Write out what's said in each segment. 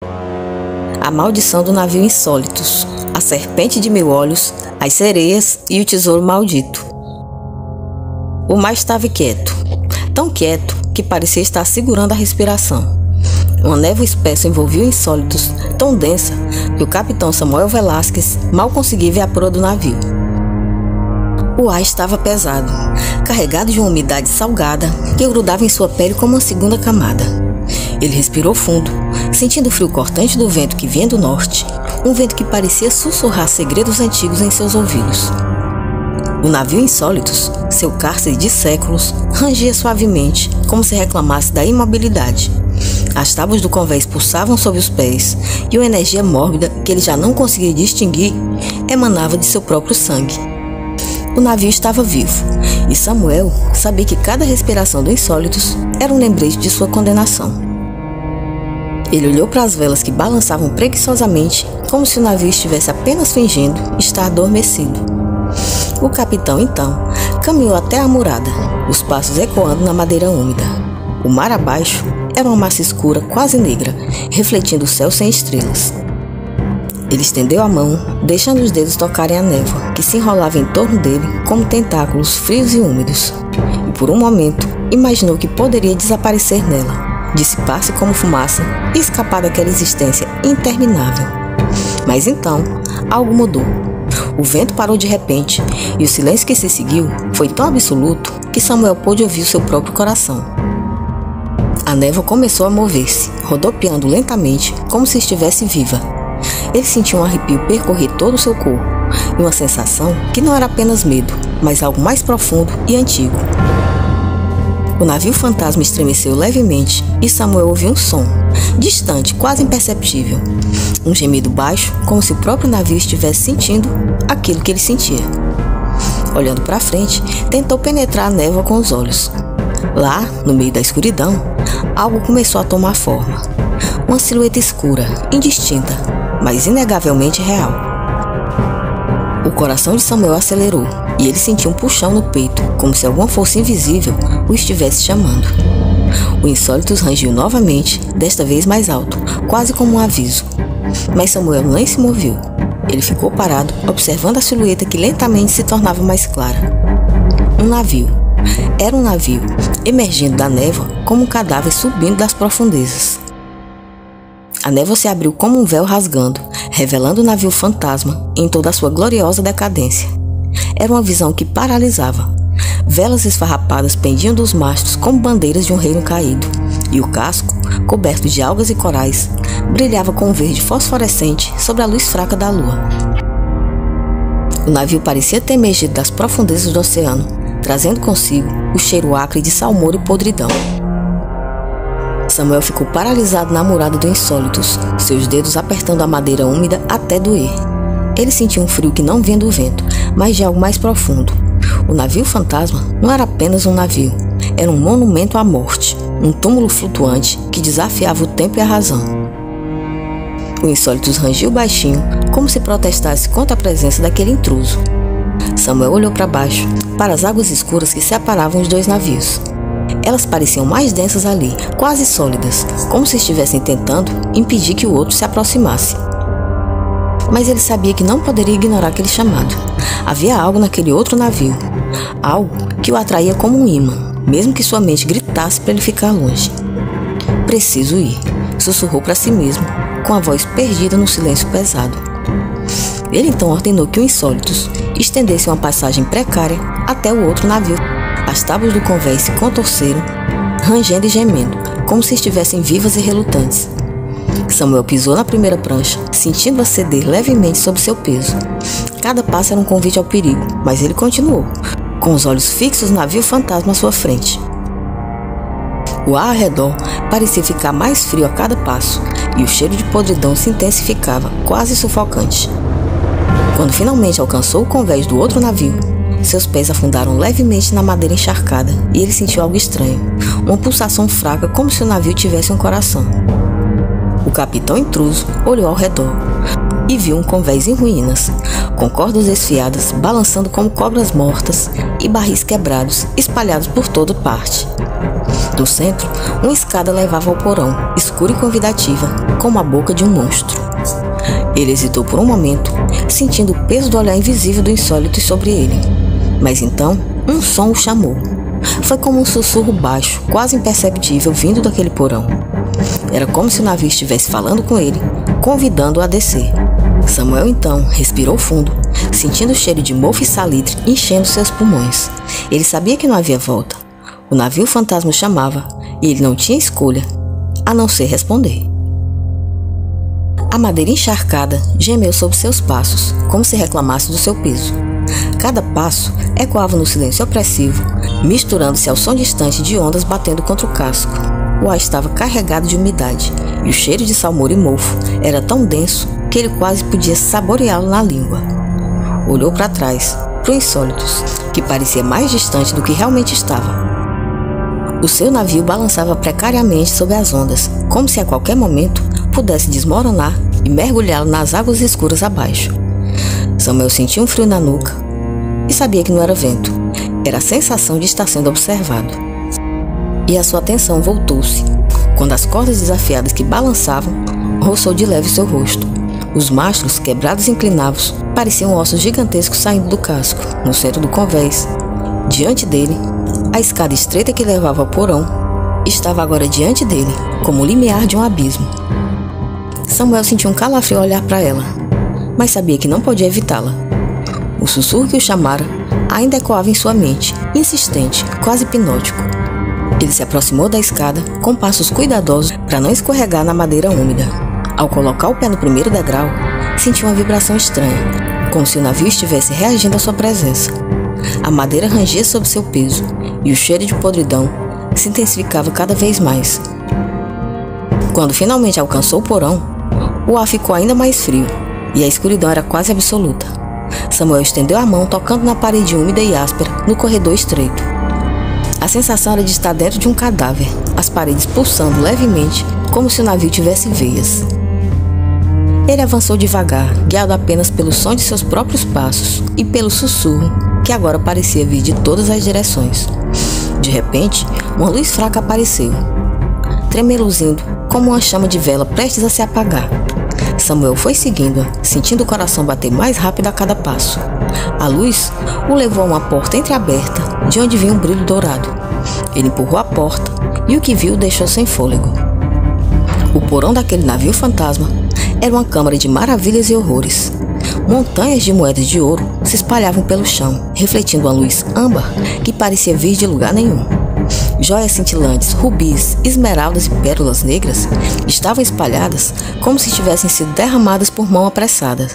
A maldição do navio Insólitos, a serpente de 1000 olhos, as sereias e o tesouro maldito. O mar estava quieto, tão quieto que parecia estar segurando a respiração. Uma névoa espessa envolvia o Insólitos, tão densa que o capitão Samuel Velásquez mal conseguia ver a proa do navio. O ar estava pesado, carregado de uma umidade salgada que grudava em sua pele como uma segunda camada. Ele respirou fundo, sentindo o frio cortante do vento que vinha do norte, um vento que parecia sussurrar segredos antigos em seus ouvidos. O navio Insólitos, seu cárcere de séculos, rangia suavemente, como se reclamasse da imobilidade. As tábuas do convés pulsavam sob os pés, e uma energia mórbida que ele já não conseguia distinguir emanava de seu próprio sangue. O navio estava vivo, e Samuel sabia que cada respiração do Insólitos era um lembrete de sua condenação. Ele olhou para as velas que balançavam preguiçosamente, como se o navio estivesse apenas fingindo estar adormecido. O capitão, então, caminhou até a murada, os passos ecoando na madeira úmida. O mar abaixo era uma massa escura quase negra, refletindo o céu sem estrelas. Ele estendeu a mão, deixando os dedos tocarem a névoa, que se enrolava em torno dele como tentáculos frios e úmidos. E por um momento, imaginou que poderia desaparecer nela, dissipar-se como fumaça e escapar daquela existência interminável. Mas então, algo mudou. O vento parou de repente, e o silêncio que se seguiu foi tão absoluto que Samuel pôde ouvir o seu próprio coração. A névoa começou a mover-se, rodopiando lentamente, como se estivesse viva. Ele sentiu um arrepio percorrer todo o seu corpo, e uma sensação que não era apenas medo, mas algo mais profundo e antigo. O navio fantasma estremeceu levemente e Samuel ouviu um som, distante, quase imperceptível. Um gemido baixo, como se o próprio navio estivesse sentindo aquilo que ele sentia. Olhando para frente, tentou penetrar a névoa com os olhos. Lá, no meio da escuridão, algo começou a tomar forma. Uma silhueta escura, indistinta, mas inegavelmente real. O coração de Samuel acelerou e ele sentiu um puxão no peito, como se alguma força invisível o estivesse chamando. O Insólitos rangiu novamente, desta vez mais alto, quase como um aviso. Mas Samuel nem se moveu. Ele ficou parado, observando a silhueta que lentamente se tornava mais clara. Um navio. Era um navio, emergindo da névoa como um cadáver subindo das profundezas. A névoa se abriu como um véu rasgando, revelando o navio fantasma em toda a sua gloriosa decadência. Era uma visão que paralisava. Velas esfarrapadas pendiam dos mastros como bandeiras de um reino caído, e o casco, coberto de algas e corais, brilhava com um verde fosforescente sobre a luz fraca da lua. O navio parecia ter emergido das profundezas do oceano, trazendo consigo o cheiro acre de salmoura e podridão. Samuel ficou paralisado na murada do Insólitos, seus dedos apertando a madeira úmida até doer. Ele sentiu um frio que não vinha do vento, mas de algo mais profundo. O navio fantasma não era apenas um navio, era um monumento à morte, um túmulo flutuante que desafiava o tempo e a razão. O Insólitos rangiu baixinho, como se protestasse contra a presença daquele intruso. Samuel olhou para baixo, para as águas escuras que separavam os dois navios. Elas pareciam mais densas ali, quase sólidas, como se estivessem tentando impedir que o outro se aproximasse. Mas ele sabia que não poderia ignorar aquele chamado. Havia algo naquele outro navio, algo que o atraía como um imã, mesmo que sua mente gritasse para ele ficar longe. "Preciso ir", sussurrou para si mesmo, com a voz perdida no silêncio pesado. Ele então ordenou que o Insólitos estendesse uma passagem precária até o outro navio. As tábuas do convés se contorceram, rangendo e gemendo, como se estivessem vivas e relutantes. Samuel pisou na primeira prancha, sentindo-a ceder levemente sob seu peso. Cada passo era um convite ao perigo, mas ele continuou, com os olhos fixos no navio fantasma à sua frente. O ar ao redor parecia ficar mais frio a cada passo, e o cheiro de podridão se intensificava, quase sufocante. Quando finalmente alcançou o convés do outro navio, seus pés afundaram levemente na madeira encharcada e ele sentiu algo estranho, uma pulsação fraca como se o navio tivesse um coração. O capitão intruso olhou ao redor. e viu um convés em ruínas, com cordas desfiadas, balançando como cobras mortas e barris quebrados, espalhados por toda parte. No centro, uma escada levava ao porão, escura e convidativa, como a boca de um monstro. Ele hesitou por um momento, sentindo o peso do olhar invisível do insólito sobre ele. Mas então, um som o chamou. Foi como um sussurro baixo, quase imperceptível, vindo daquele porão. Era como se o navio estivesse falando com ele, convidando-o a descer. Samuel então respirou fundo, sentindo o cheiro de mofo e salitre enchendo seus pulmões. Ele sabia que não havia volta. O navio fantasma o chamava, e ele não tinha escolha, a não ser responder. A madeira encharcada gemeu sob seus passos, como se reclamasse do seu peso. Cada passo ecoava no silêncio opressivo, misturando-se ao som distante de ondas batendo contra o casco. O ar estava carregado de umidade, e o cheiro de salmoura e mofo era tão denso que ele quase podia saboreá-lo na língua. Olhou para trás, para o Insólitos, que parecia mais distante do que realmente estava. O seu navio balançava precariamente sob as ondas, como se a qualquer momento pudesse desmoronar e mergulhá-lo nas águas escuras abaixo. Samuel sentia um frio na nuca e sabia que não era vento, era a sensação de estar sendo observado. E a sua atenção voltou-se, quando as cordas desafiadas que balançavam roçou de leve seu rosto. Os mastros, quebrados e inclinados, pareciam ossos gigantescos saindo do casco. No centro do convés, diante dele, a escada estreita que levava ao porão estava agora diante dele, como o limiar de um abismo. Samuel sentiu um calafrio ao olhar para ela, mas sabia que não podia evitá-la. O sussurro que o chamara ainda ecoava em sua mente, insistente, quase hipnótico. Ele se aproximou da escada com passos cuidadosos para não escorregar na madeira úmida. Ao colocar o pé no primeiro degrau, sentiu uma vibração estranha, como se o navio estivesse reagindo à sua presença. A madeira rangia sob seu peso, e o cheiro de podridão se intensificava cada vez mais. Quando finalmente alcançou o porão, o ar ficou ainda mais frio, e a escuridão era quase absoluta. Samuel estendeu a mão, tocando na parede úmida e áspera, no corredor estreito. A sensação era de estar dentro de um cadáver, as paredes pulsando levemente, como se o navio tivesse veias. Ele avançou devagar, guiado apenas pelo som de seus próprios passos e pelo sussurro, que agora parecia vir de todas as direções. De repente, uma luz fraca apareceu, tremeluzindo como uma chama de vela prestes a se apagar. Samuel foi seguindo-a, sentindo o coração bater mais rápido a cada passo. A luz o levou a uma porta entreaberta, de onde vinha um brilho dourado. Ele empurrou a porta e o que viu o deixou sem fôlego. O porão daquele navio fantasma era uma câmara de maravilhas e horrores. Montanhas de moedas de ouro se espalhavam pelo chão, refletindo uma luz âmbar que parecia vir de lugar nenhum. Joias cintilantes, rubis, esmeraldas e pérolas negras estavam espalhadas como se tivessem sido derramadas por mão apressada.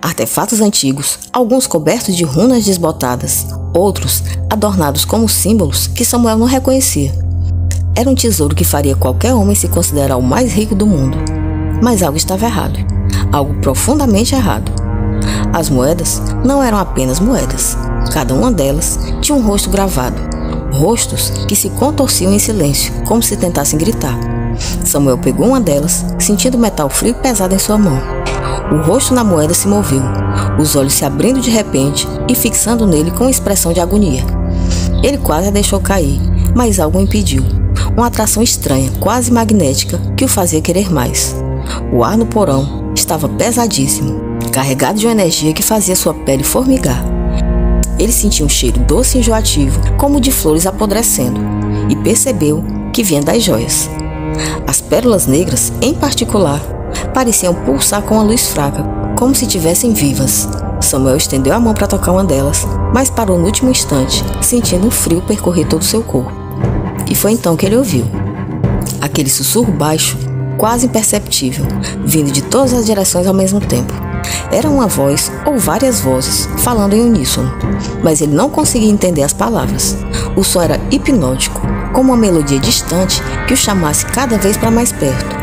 Artefatos antigos, alguns cobertos de runas desbotadas, outros adornados como símbolos que Samuel não reconhecia. Era um tesouro que faria qualquer homem se considerar o mais rico do mundo. Mas algo estava errado, algo profundamente errado. As moedas não eram apenas moedas, cada uma delas tinha um rosto gravado, rostos que se contorciam em silêncio, como se tentassem gritar. Samuel pegou uma delas, sentindo o metal frio e pesado em sua mão. O rosto na moeda se moveu, os olhos se abrindo de repente e fixando nele com uma expressão de agonia. Ele quase a deixou cair, mas algo o impediu. Uma atração estranha, quase magnética, que o fazia querer mais. O ar no porão estava pesadíssimo, carregado de uma energia que fazia sua pele formigar. Ele sentia um cheiro doce e enjoativo, como de flores apodrecendo, e percebeu que vinha das joias. As pérolas negras, em particular, pareciam pulsar com uma luz fraca, como se estivessem vivas. Samuel estendeu a mão para tocar uma delas, mas parou no último instante, sentindo um frio percorrer todo o seu corpo. E foi então que ele ouviu aquele sussurro baixo, quase imperceptível, vindo de todas as direções ao mesmo tempo. Era uma voz ou várias vozes falando em uníssono, mas ele não conseguia entender as palavras. O som era hipnótico, como uma melodia distante que o chamasse cada vez para mais perto.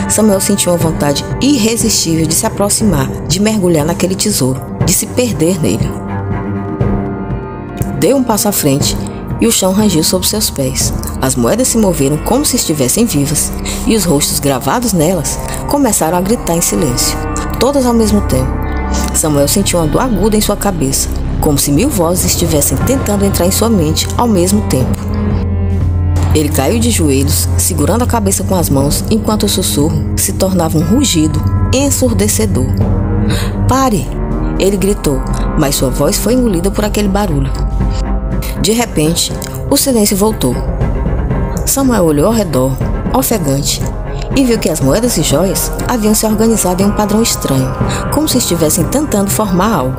Samuel sentiu uma vontade irresistível de se aproximar, de mergulhar naquele tesouro, de se perder nele. Deu um passo à frente e o chão rangiu sob seus pés. As moedas se moveram como se estivessem vivas e os rostos gravados nelas começaram a gritar em silêncio. todas ao mesmo tempo. Samuel sentiu uma dor aguda em sua cabeça, como se 1000 vozes estivessem tentando entrar em sua mente ao mesmo tempo. Ele caiu de joelhos, segurando a cabeça com as mãos, enquanto o sussurro se tornava um rugido ensurdecedor. "Pare!" ele gritou, mas sua voz foi engolida por aquele barulho. De repente, o silêncio voltou. Samuel olhou ao redor, ofegante, e viu que as moedas e joias haviam se organizado em um padrão estranho, como se estivessem tentando formar algo.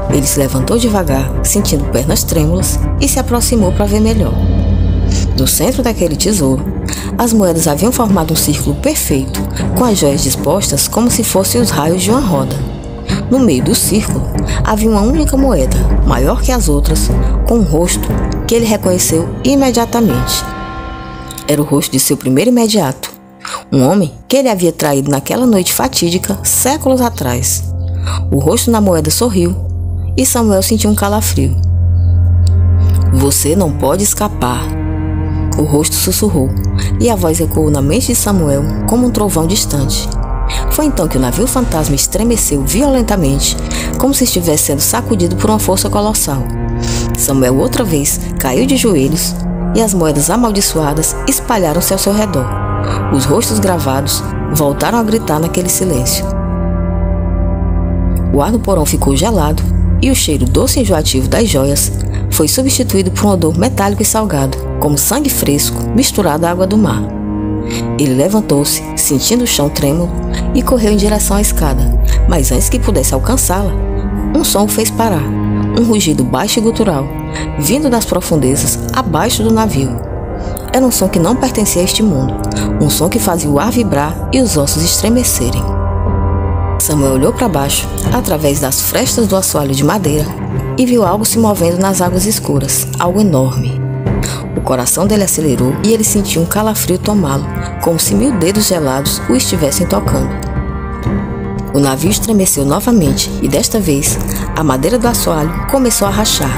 Ele se levantou devagar, sentindo pernas trêmulas, e se aproximou para ver melhor. No centro daquele tesouro, as moedas haviam formado um círculo perfeito, com as joias dispostas como se fossem os raios de uma roda. No meio do círculo, havia uma única moeda, maior que as outras, com um rosto que ele reconheceu imediatamente. Era o rosto de seu primeiro imediato, um homem que ele havia traído naquela noite fatídica séculos atrás. O rosto na moeda sorriu e Samuel sentiu um calafrio. "Você não pode escapar", o rosto sussurrou, e a voz ecoou na mente de Samuel como um trovão distante. Foi então que o navio fantasma estremeceu violentamente, como se estivesse sendo sacudido por uma força colossal. Samuel outra vez caiu de joelhos e as moedas amaldiçoadas espalharam-se ao seu redor. Os rostos gravados voltaram a gritar naquele silêncio. O ar no porão ficou gelado e o cheiro doce e enjoativo das joias foi substituído por um odor metálico e salgado, como sangue fresco misturado à água do mar. Ele levantou-se, sentindo o chão trêmulo, e correu em direção à escada, mas antes que pudesse alcançá-la, um som o fez parar, um rugido baixo e gutural, vindo das profundezas abaixo do navio. Era um som que não pertencia a este mundo, um som que fazia o ar vibrar e os ossos estremecerem. Samuel olhou para baixo, através das frestas do assoalho de madeira, e viu algo se movendo nas águas escuras, algo enorme. O coração dele acelerou e ele sentiu um calafrio tomá-lo, como se 1000 dedos gelados o estivessem tocando. O navio estremeceu novamente e desta vez a madeira do assoalho começou a rachar,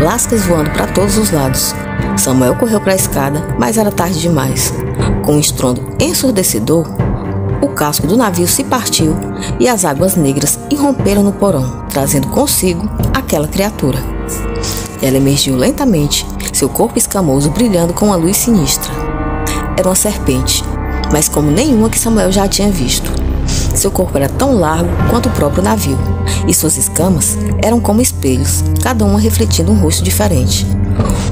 lascas voando para todos os lados. Samuel correu para a escada, mas era tarde demais. Com um estrondo ensurdecedor, o casco do navio se partiu e as águas negras irromperam no porão, trazendo consigo aquela criatura. Ela emergiu lentamente, seu corpo escamoso brilhando com uma luz sinistra. Era uma serpente, mas como nenhuma que Samuel já tinha visto. Seu corpo era tão largo quanto o próprio navio, e suas escamas eram como espelhos, cada uma refletindo um rosto diferente.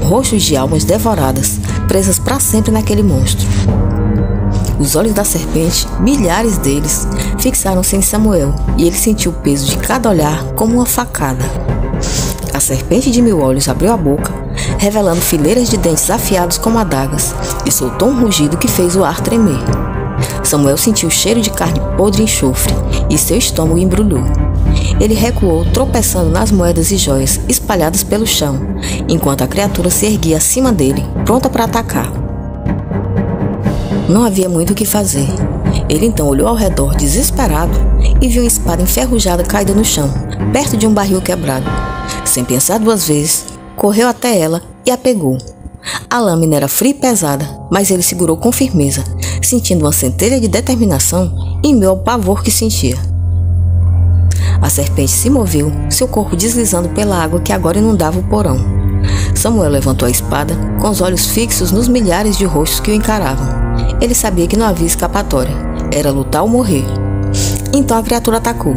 Rostos de almas devoradas, presas para sempre naquele monstro. Os olhos da serpente, milhares deles, fixaram-se em Samuel, e ele sentiu o peso de cada olhar como uma facada. A serpente de 1000 olhos abriu a boca, revelando fileiras de dentes afiados como adagas, e soltou um rugido que fez o ar tremer. Samuel sentiu o cheiro de carne podre e enxofre, e seu estômago embrulhou. Ele recuou, tropeçando nas moedas e joias espalhadas pelo chão, enquanto a criatura se erguia acima dele, pronta para atacar. Não havia muito o que fazer. Ele então olhou ao redor desesperado e viu uma espada enferrujada caída no chão, perto de um barril quebrado. Sem pensar 2 vezes, correu até ela e a pegou. A lâmina era fria e pesada, mas ele segurou com firmeza, sentindo uma centelha de determinação em meio ao pavor que sentia. A serpente se moveu, seu corpo deslizando pela água que agora inundava o porão. Samuel levantou a espada, com os olhos fixos nos milhares de rostos que o encaravam. Ele sabia que não havia escapatória, era lutar ou morrer. Então a criatura atacou.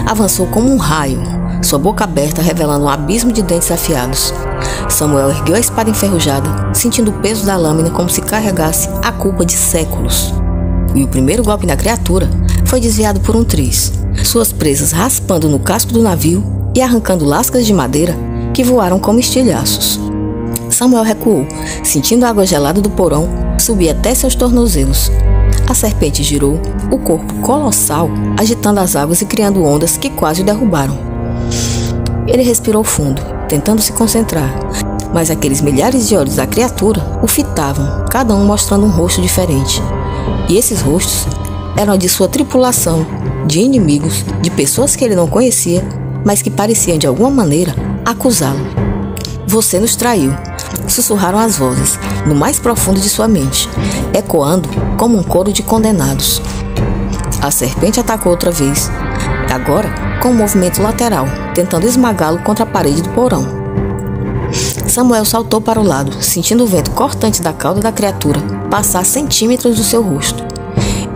Avançou como um raio, sua boca aberta revelando um abismo de dentes afiados. Samuel ergueu a espada enferrujada, sentindo o peso da lâmina como se carregasse a culpa de séculos. E o primeiro golpe na criatura foi desviado por um triz, suas presas raspando no casco do navio e arrancando lascas de madeira que voaram como estilhaços. Samuel recuou, sentindo a água gelada do porão subir até seus tornozelos. A serpente girou, o corpo colossal agitando as águas e criando ondas que quase o derrubaram. Ele respirou fundo, tentando se concentrar, mas aqueles milhares de olhos da criatura o fitavam, cada um mostrando um rosto diferente. E esses rostos eram de sua tripulação, de inimigos, de pessoas que ele não conhecia, mas que pareciam de alguma maneira acusá-lo. "Você nos traiu", sussurraram as vozes, no mais profundo de sua mente, ecoando como um coro de condenados. A serpente atacou outra vez, agora com um movimento lateral, tentando esmagá-lo contra a parede do porão. Samuel saltou para o lado, sentindo o vento cortante da cauda da criatura passar centímetros do seu rosto.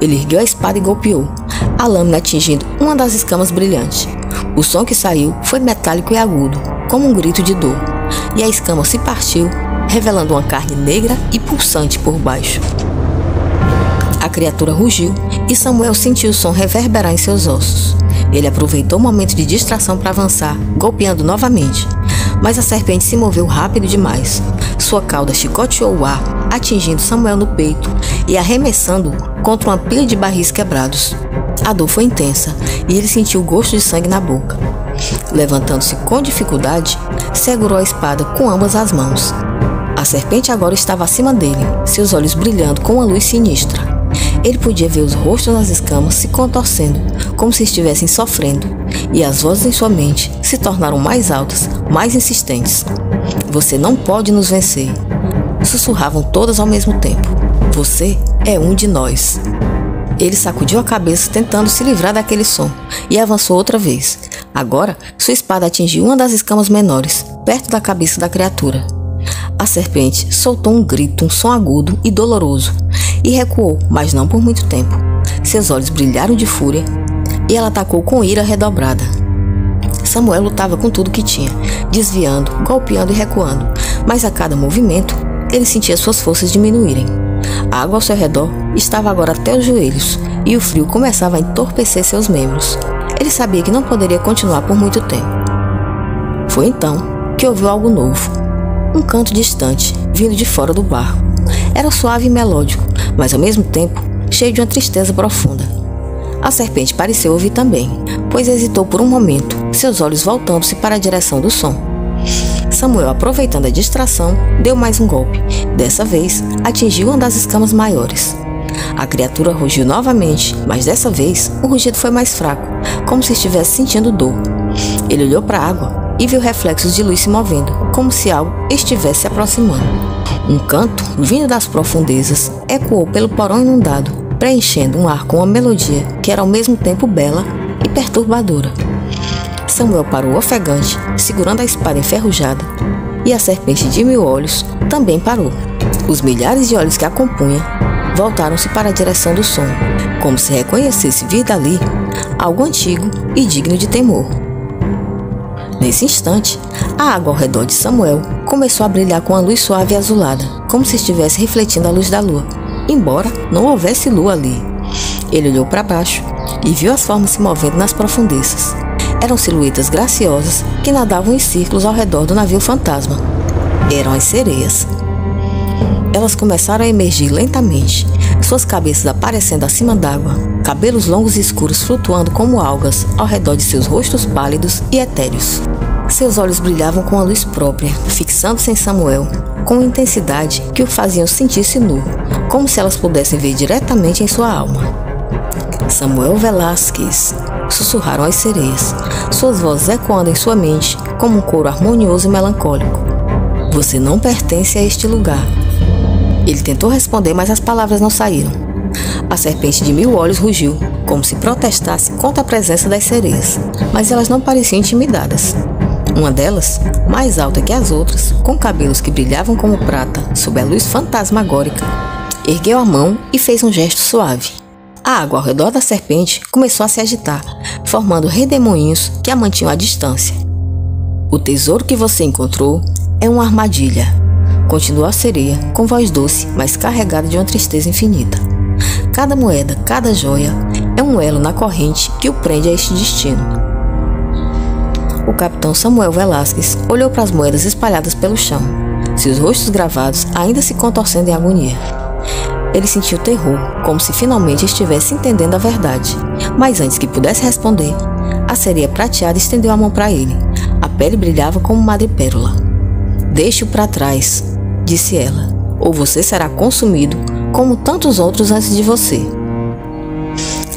Ele ergueu a espada e golpeou, a lâmina atingindo uma das escamas brilhantes. O som que saiu foi metálico e agudo, como um grito de dor, e a escama se partiu, revelando uma carne negra e pulsante por baixo. A criatura rugiu e Samuel sentiu o som reverberar em seus ossos. Ele aproveitou o momento de distração para avançar, golpeando novamente, mas a serpente se moveu rápido demais. Sua cauda chicoteou o ar, atingindo Samuel no peito e arremessando-o contra uma pilha de barris quebrados. A dor foi intensa e ele sentiu o gosto de sangue na boca. Levantando-se com dificuldade, segurou a espada com ambas as mãos. A serpente agora estava acima dele, seus olhos brilhando com uma luz sinistra. Ele podia ver os rostos das escamas se contorcendo, como se estivessem sofrendo, e as vozes em sua mente se tornaram mais altas, mais insistentes. "Você não pode nos vencer", sussurravam todas ao mesmo tempo. "Você é um de nós." Ele sacudiu a cabeça tentando se livrar daquele som e avançou outra vez. Agora, sua espada atingiu uma das escamas menores, perto da cabeça da criatura. A serpente soltou um grito, um som agudo e doloroso, e recuou, mas não por muito tempo. Seus olhos brilharam de fúria e ela atacou com ira redobrada. Samuel lutava com tudo que tinha, desviando, golpeando e recuando, mas a cada movimento ele sentia suas forças diminuírem. A água ao seu redor estava agora até os joelhos e o frio começava a entorpecer seus membros. Ele sabia que não poderia continuar por muito tempo. Foi então que ouviu algo novo. Um canto distante, vindo de fora do barco. Era suave e melódico, mas ao mesmo tempo cheio de uma tristeza profunda. A serpente pareceu ouvir também, pois hesitou por um momento, seus olhos voltando-se para a direção do som. Samuel, aproveitando a distração, deu mais um golpe. Dessa vez, atingiu uma das escamas maiores. A criatura rugiu novamente, mas dessa vez o rugido foi mais fraco, como se estivesse sentindo dor. Ele olhou para a água e viu reflexos de luz se movendo, como se algo estivesse se aproximando. Um canto, vindo das profundezas, ecoou pelo porão inundado, preenchendo um ar com uma melodia que era ao mesmo tempo bela e perturbadora. Samuel parou ofegante, segurando a espada enferrujada, e a serpente de 1000 olhos também parou. Os milhares de olhos que a compunham voltaram-se para a direção do som, como se reconhecesse vir dali algo antigo e digno de temor. Nesse instante, a água ao redor de Samuel começou a brilhar com uma luz suave e azulada, como se estivesse refletindo a luz da lua, embora não houvesse lua ali. Ele olhou para baixo e viu as formas se movendo nas profundezas. Eram silhuetas graciosas que nadavam em círculos ao redor do navio fantasma. Eram as sereias. Elas começaram a emergir lentamente, suas cabeças aparecendo acima d'água, cabelos longos e escuros flutuando como algas ao redor de seus rostos pálidos e etéreos. Seus olhos brilhavam com a luz própria, fixando-se em Samuel, com uma intensidade que o faziam sentir-se nu, como se elas pudessem ver diretamente em sua alma. "Samuel Velázquez", sussurraram as sereias, suas vozes ecoando em sua mente como um coro harmonioso e melancólico. "Você não pertence a este lugar." Ele tentou responder, mas as palavras não saíram. A serpente de 1000 olhos rugiu, como se protestasse contra a presença das sereias, mas elas não pareciam intimidadas. Uma delas, mais alta que as outras, com cabelos que brilhavam como prata sob a luz fantasmagórica, ergueu a mão e fez um gesto suave. A água ao redor da serpente começou a se agitar, formando redemoinhos que a mantinham à distância. "O tesouro que você encontrou é uma armadilha", continuou a sereia, com voz doce, mas carregada de uma tristeza infinita. "Cada moeda, cada joia, é um elo na corrente que o prende a este destino." O capitão Samuel Velázquez olhou para as moedas espalhadas pelo chão, seus rostos gravados ainda se contorcendo em agonia. Ele sentiu terror, como se finalmente estivesse entendendo a verdade. Mas antes que pudesse responder, a sereia prateada estendeu a mão para ele. A pele brilhava como madrepérola. "Deixe-o para trás", disse ela, "ou você será consumido como tantos outros antes de você."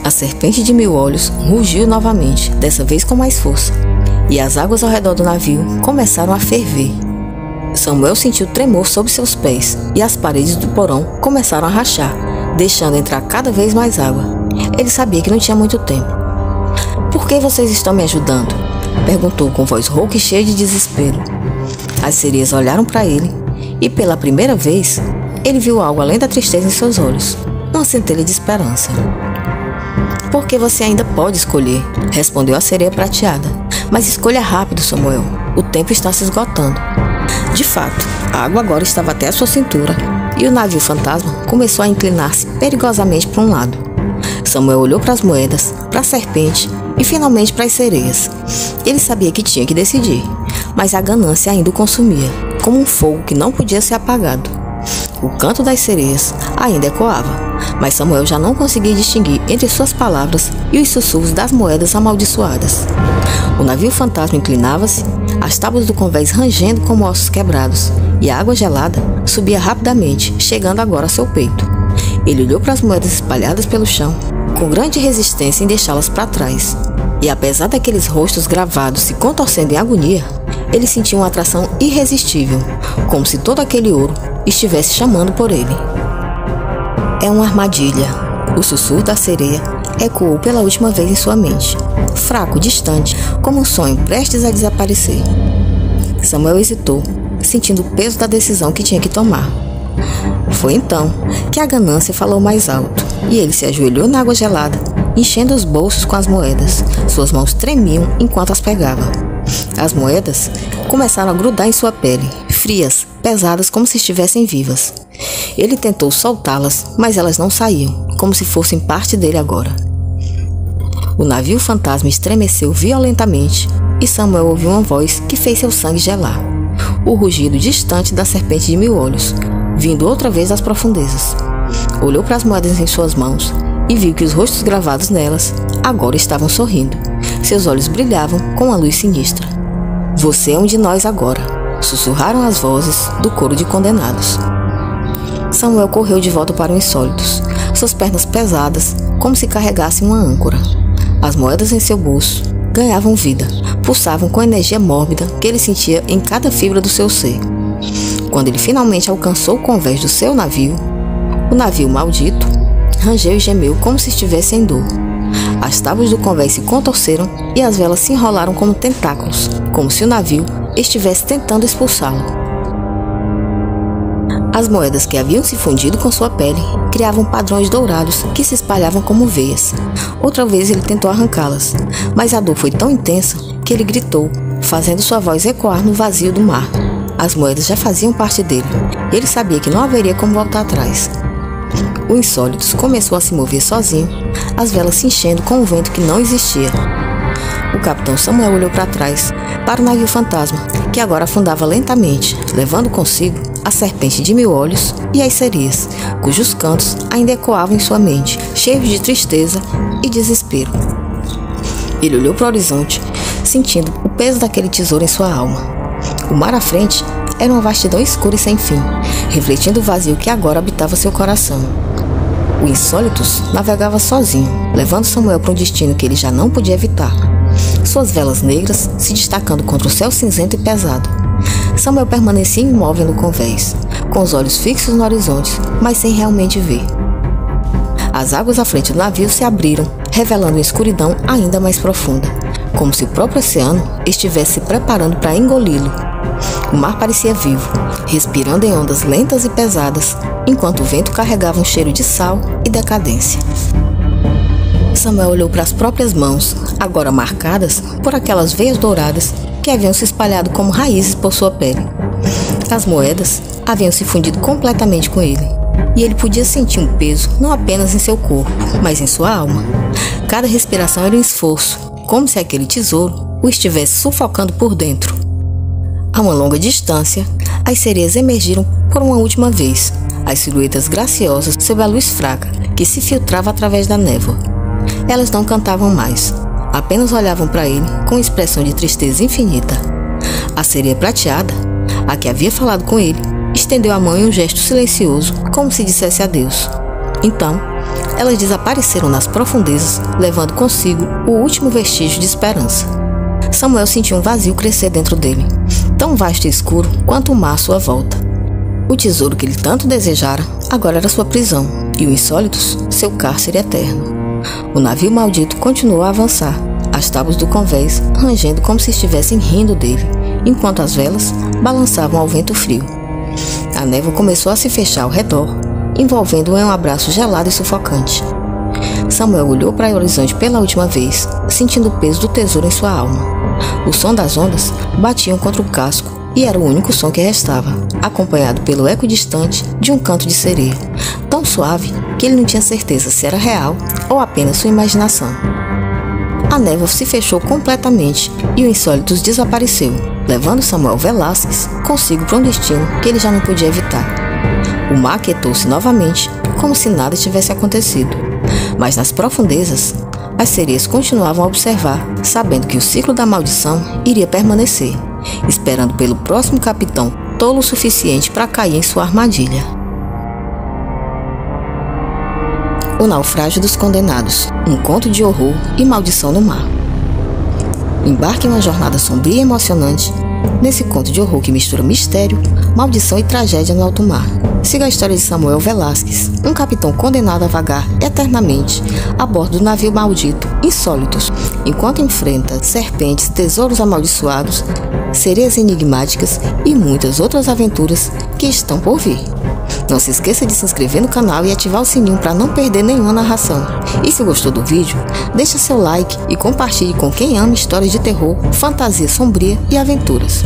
A serpente de 1000 olhos rugiu novamente, dessa vez com mais força, e as águas ao redor do navio começaram a ferver. Samuel sentiu tremor sob seus pés e as paredes do porão começaram a rachar, deixando entrar cada vez mais água. Ele sabia que não tinha muito tempo. Por que vocês estão me ajudando? Perguntou com voz rouca e cheia de desespero. As sereias olharam para ele e, pela primeira vez, ele viu algo além da tristeza em seus olhos, uma centelha de esperança. Porque você ainda pode escolher, respondeu a sereia prateada. Mas escolha rápido, Samuel. O tempo está se esgotando. De fato, a água agora estava até a sua cintura e o navio fantasma começou a inclinar-se perigosamente para um lado. Samuel olhou para as moedas, para a serpente e finalmente para as sereias. Ele sabia que tinha que decidir, mas a ganância ainda o consumia, como um fogo que não podia ser apagado. O canto das sereias ainda ecoava, mas Samuel já não conseguia distinguir entre suas palavras e os sussurros das moedas amaldiçoadas. O navio fantasma inclinava-se, as tábuas do convés rangendo como ossos quebrados, e a água gelada subia rapidamente, chegando agora a seu peito. Ele olhou para as moedas espalhadas pelo chão, com grande resistência em deixá-las para trás. E apesar daqueles rostos gravados se contorcendo em agonia, ele sentia uma atração irresistível, como se todo aquele ouro estivesse chamando por ele. É uma armadilha. O sussurro da sereia ecoou pela última vez em sua mente, fraco, distante, como um sonho prestes a desaparecer. Samuel hesitou, sentindo o peso da decisão que tinha que tomar. Foi então que a ganância falou mais alto, e ele se ajoelhou na água gelada, enchendo os bolsos com as moedas. Suas mãos tremiam enquanto as pegava. As moedas começaram a grudar em sua pele, frias, pesadas como se estivessem vivas. Ele tentou soltá-las, mas elas não saíam, como se fossem parte dele agora. O navio fantasma estremeceu violentamente e Samuel ouviu uma voz que fez seu sangue gelar. O rugido distante da serpente de 1000 olhos, vindo outra vez das profundezas. Olhou para as moedas em suas mãos e viu que os rostos gravados nelas agora estavam sorrindo. Seus olhos brilhavam com uma luz sinistra. Você é um de nós agora, sussurraram as vozes do coro de condenados. Samuel correu de volta para o Insólitos, suas pernas pesadas, como se carregassem uma âncora. As moedas em seu bolso ganhavam vida, pulsavam com a energia mórbida que ele sentia em cada fibra do seu ser. Quando ele finalmente alcançou o convés do seu navio, o navio maldito rangeu e gemeu como se estivesse em dor. As tábuas do convés se contorceram e as velas se enrolaram como tentáculos, como se o navio estivesse tentando expulsá-lo. As moedas que haviam se fundido com sua pele criavam padrões dourados que se espalhavam como veias. Outra vez ele tentou arrancá-las, mas a dor foi tão intensa que ele gritou, fazendo sua voz ecoar no vazio do mar. As moedas já faziam parte dele, e ele sabia que não haveria como voltar atrás. O Insólitos começou a se mover sozinho, as velas se enchendo com um vento que não existia. O capitão Samuel olhou para trás, para o navio fantasma, que agora afundava lentamente, levando consigo a serpente de 1000 olhos e as sereias, cujos cantos ainda ecoavam em sua mente, cheios de tristeza e desespero. Ele olhou para o horizonte, sentindo o peso daquele tesouro em sua alma. O mar à frente era uma vastidão escura e sem fim, refletindo o vazio que agora habitava seu coração. O Insólitos navegava sozinho, levando Samuel para um destino que ele já não podia evitar. Suas velas negras se destacando contra o céu cinzento e pesado. Samuel permanecia imóvel no convés, com os olhos fixos no horizonte, mas sem realmente ver. As águas à frente do navio se abriram, revelando uma escuridão ainda mais profunda, como se o próprio oceano estivesse se preparando para engoli-lo. O mar parecia vivo, respirando em ondas lentas e pesadas, enquanto o vento carregava um cheiro de sal e decadência. Samuel olhou para as próprias mãos, agora marcadas por aquelas veias douradas que haviam se espalhado como raízes por sua pele. As moedas haviam se fundido completamente com ele, e ele podia sentir um peso não apenas em seu corpo, mas em sua alma. Cada respiração era um esforço, como se aquele tesouro o estivesse sufocando por dentro. A uma longa distância, as sereias emergiram por uma última vez, as silhuetas graciosas sob a luz fraca que se filtrava através da névoa. Elas não cantavam mais, apenas olhavam para ele com expressão de tristeza infinita. A sereia prateada, a que havia falado com ele, estendeu a mão em um gesto silencioso, como se dissesse adeus. Então, elas desapareceram nas profundezas, levando consigo o último vestígio de esperança. Samuel sentiu um vazio crescer dentro dele, tão vasto e escuro quanto o mar à sua volta. O tesouro que ele tanto desejara agora era sua prisão, e o Insólitos, seu cárcere eterno. O navio maldito continuou a avançar, as tábuas do convés rangendo como se estivessem rindo dele, enquanto as velas balançavam ao vento frio. A névoa começou a se fechar ao redor, envolvendo-o em um abraço gelado e sufocante. Samuel olhou para o horizonte pela última vez, sentindo o peso do tesouro em sua alma. O som das ondas batiam contra o casco e era o único som que restava, acompanhado pelo eco distante de um canto de sereia, tão suave que ele não tinha certeza se era real ou apenas sua imaginação. A névoa se fechou completamente e o Insólitos desapareceu, levando Samuel Velázquez consigo para um destino que ele já não podia evitar. O mar aquietou-se novamente, como se nada tivesse acontecido. Mas nas profundezas, as sereias continuavam a observar, sabendo que o ciclo da maldição iria permanecer, esperando pelo próximo capitão tolo o suficiente para cair em sua armadilha. O Naufrágio dos Condenados, um conto de horror e maldição no mar. Embarque em uma jornada sombria e emocionante nesse conto de horror que mistura mistério, maldição e tragédia no alto mar. Siga a história de Samuel Velázquez, um capitão condenado a vagar eternamente a bordo do navio maldito Insólitos, enquanto enfrenta serpentes, tesouros amaldiçoados, sereias enigmáticas e muitas outras aventuras que estão por vir. Não se esqueça de se inscrever no canal e ativar o sininho para não perder nenhuma narração. E se gostou do vídeo, deixa seu like e compartilhe com quem ama histórias de terror, fantasia sombria e aventuras.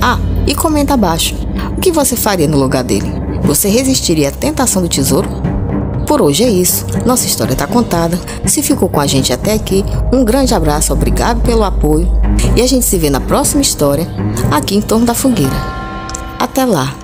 Ah, e comenta abaixo, o que você faria no lugar dele? Você resistiria à tentação do tesouro? Por hoje é isso, nossa história está contada. Se ficou com a gente até aqui, um grande abraço, obrigado pelo apoio e a gente se vê na próxima história, aqui em Torno da Fogueira. Até lá!